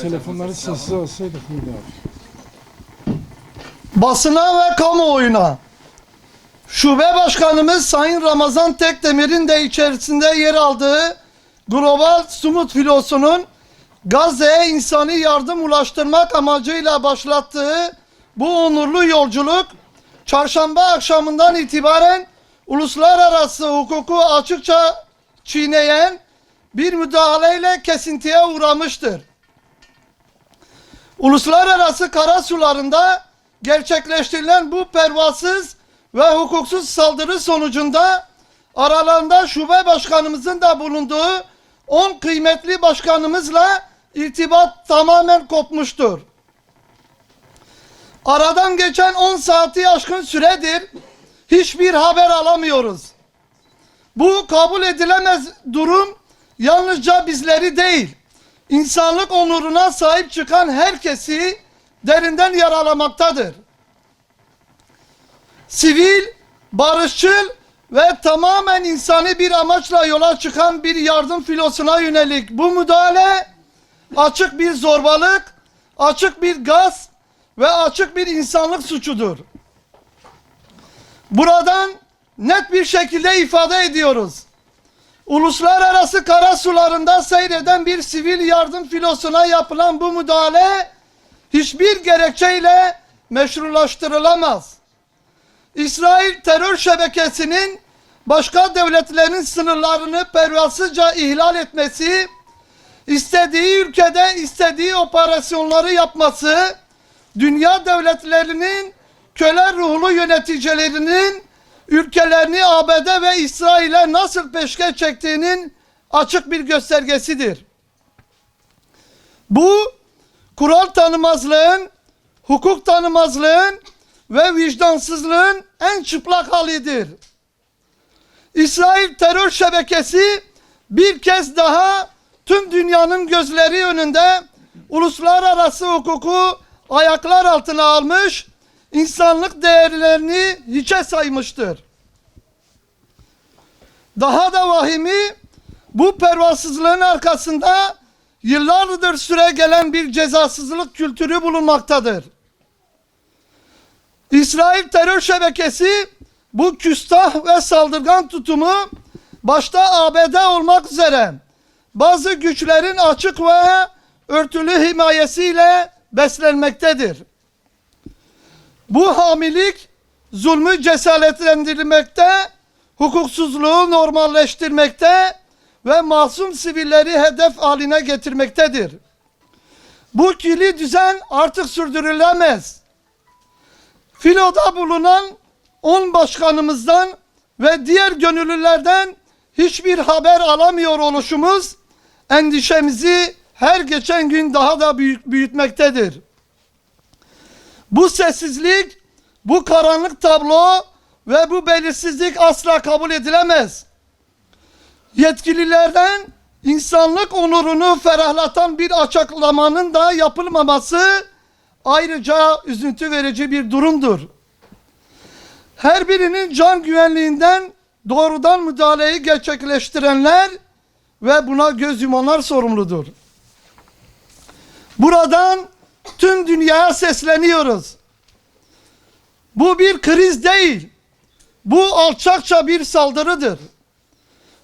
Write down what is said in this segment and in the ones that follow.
Telefonları sessiz alsaydık iyiydi abi. Basına ve kamuoyuna Şube Başkanımız Sayın Ramazan Tekdemir'in de içerisinde yer aldığı Global Sumut Filosu'nun Gazze'ye insani yardım ulaştırmak amacıyla başlattığı bu onurlu yolculuk çarşamba akşamından itibaren uluslararası hukuku açıkça çiğneyen bir müdahaleyle kesintiye uğramıştır. Uluslararası karasularında gerçekleştirilen bu pervasız ve hukuksuz saldırı sonucunda aralarında şube başkanımızın da bulunduğu 10 kıymetli başkanımızla irtibat tamamen kopmuştur. Aradan geçen 10 saati aşkın süredir hiçbir haber alamıyoruz. Bu kabul edilemez durum yalnızca bizleri değil, insanlık onuruna sahip çıkan herkesi derinden yaralamaktadır. Sivil, barışçıl ve tamamen insani bir amaçla yola çıkan bir yardım filosuna yönelik bu müdahale açık bir zorbalık, açık bir gasp ve açık bir insanlık suçudur. Buradan net bir şekilde ifade ediyoruz. Uluslararası karasularında seyreden bir sivil yardım filosuna yapılan bu müdahale hiçbir gerekçeyle meşrulaştırılamaz. İsrail terör şebekesinin başka devletlerin sınırlarını pervasızca ihlal etmesi, istediği ülkede istediği operasyonları yapması, dünya devletlerinin köle ruhlu yöneticilerinin ülkelerini ABD ve İsrail'e nasıl peşkeş çektiğinin açık bir göstergesidir. Bu, kural tanımazlığın, hukuk tanımazlığın ve vicdansızlığın en çıplak halidir. İsrail terör şebekesi bir kez daha tüm dünyanın gözleri önünde uluslararası hukuku ayaklar altına almış, insanlık değerlerini hiçe saymıştır. Daha da vahimi, bu pervasızlığın arkasında yıllardır süre gelen bir cezasızlık kültürü bulunmaktadır. İsrail terör şebekesi bu küstah ve saldırgan tutumu başta ABD olmak üzere bazı güçlerin açık ve örtülü himayesiyle beslenmektedir. Bu hamilik zulmü cesaretlendirmekte, hukuksuzluğu normalleştirmekte ve masum sivilleri hedef haline getirmektedir. Bu kirli düzen artık sürdürülemez. Filoda bulunan 10 başkanımızdan ve diğer gönüllülerden hiçbir haber alamıyor oluşumuz endişemizi her geçen gün daha da büyütmektedir. Bu sessizlik, bu karanlık tablo ve bu belirsizlik asla kabul edilemez. Yetkililerden insanlık onurunu ferahlatan bir açıklamanın da yapılmaması ayrıca üzüntü verici bir durumdur. Her birinin can güvenliğinden doğrudan müdahaleyi gerçekleştirenler ve buna göz yumanlar sorumludur. Buradan tüm dünyaya sesleniyoruz. Bu bir kriz değil. Bu alçakça bir saldırıdır.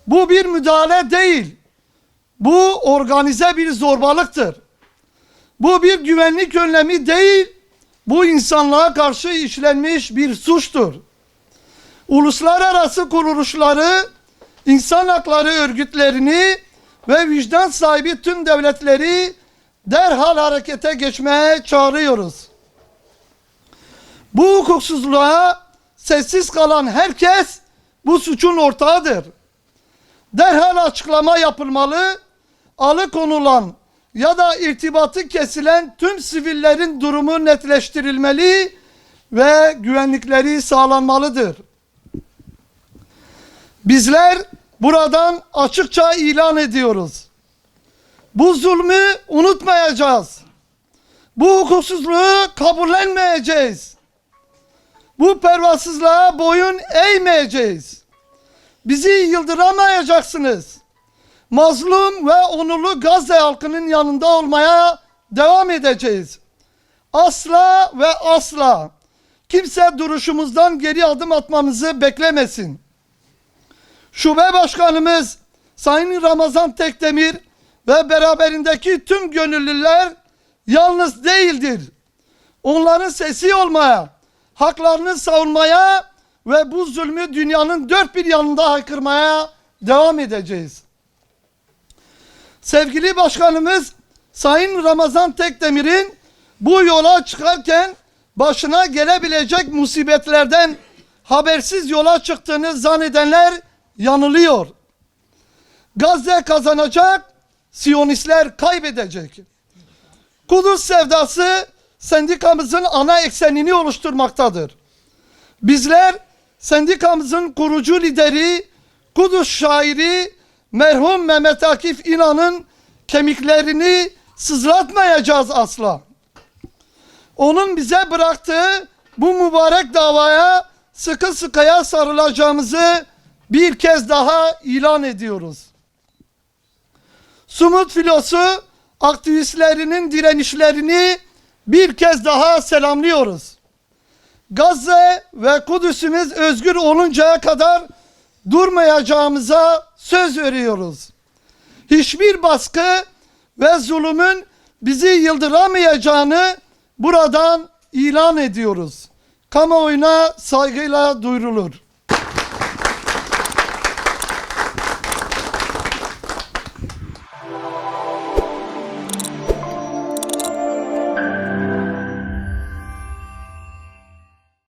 Bu bir müdahale değil. Bu organize bir zorbalıktır. Bu bir güvenlik önlemi değil. Bu insanlığa karşı işlenmiş bir suçtur. Uluslararası kuruluşları, insan hakları örgütlerini ve vicdan sahibi tüm devletleri derhal harekete geçmeye çağırıyoruz. Bu hukuksuzluğa sessiz kalan herkes bu suçun ortağıdır. Derhal açıklama yapılmalı, alıkonulan ya da irtibatı kesilen tüm sivillerin durumu netleştirilmeli ve güvenlikleri sağlanmalıdır. Bizler buradan açıkça ilan ediyoruz. Bu zulmü unutmayacağız. Bu hukuksuzluğu kabullenmeyeceğiz. Bu pervasızlığa boyun eğmeyeceğiz. Bizi yıldıramayacaksınız. mazlum ve onurlu Gazze halkının yanında olmaya devam edeceğiz. Asla ve asla kimse duruşumuzdan geri adım atmamızı beklemesin. Şube Başkanımız Sayın Ramazan Tekdemir ve beraberindeki tüm gönüllüler yalnız değildir. Onların sesi olmaya, haklarını savunmaya ve bu zulmü dünyanın dört bir yanında haykırmaya devam edeceğiz. Sevgili Başkanımız Sayın Ramazan Tekdemir'in bu yola çıkarken başına gelebilecek musibetlerden habersiz yola çıktığını zannedenler yanılıyor. Gazze kazanacak, Siyonistler kaybedecek. Kudüs sevdası sendikamızın ana eksenini oluşturmaktadır. Bizler sendikamızın kurucu lideri, Kudüs şairi merhum Mehmet Akif İnan'ın kemiklerini sızlatmayacağız asla. Onun bize bıraktığı bu mübarek davaya sıkı sıkıya sarılacağımızı bir kez daha ilan ediyoruz. Sumut filosu aktivistlerinin direnişlerini bir kez daha selamlıyoruz. Gazze ve Kudüs'ümüz özgür oluncaya kadar durmayacağımıza söz veriyoruz. Hiçbir baskı ve zulümün bizi yıldıramayacağını buradan ilan ediyoruz. Kamuoyuna saygıyla duyurulur.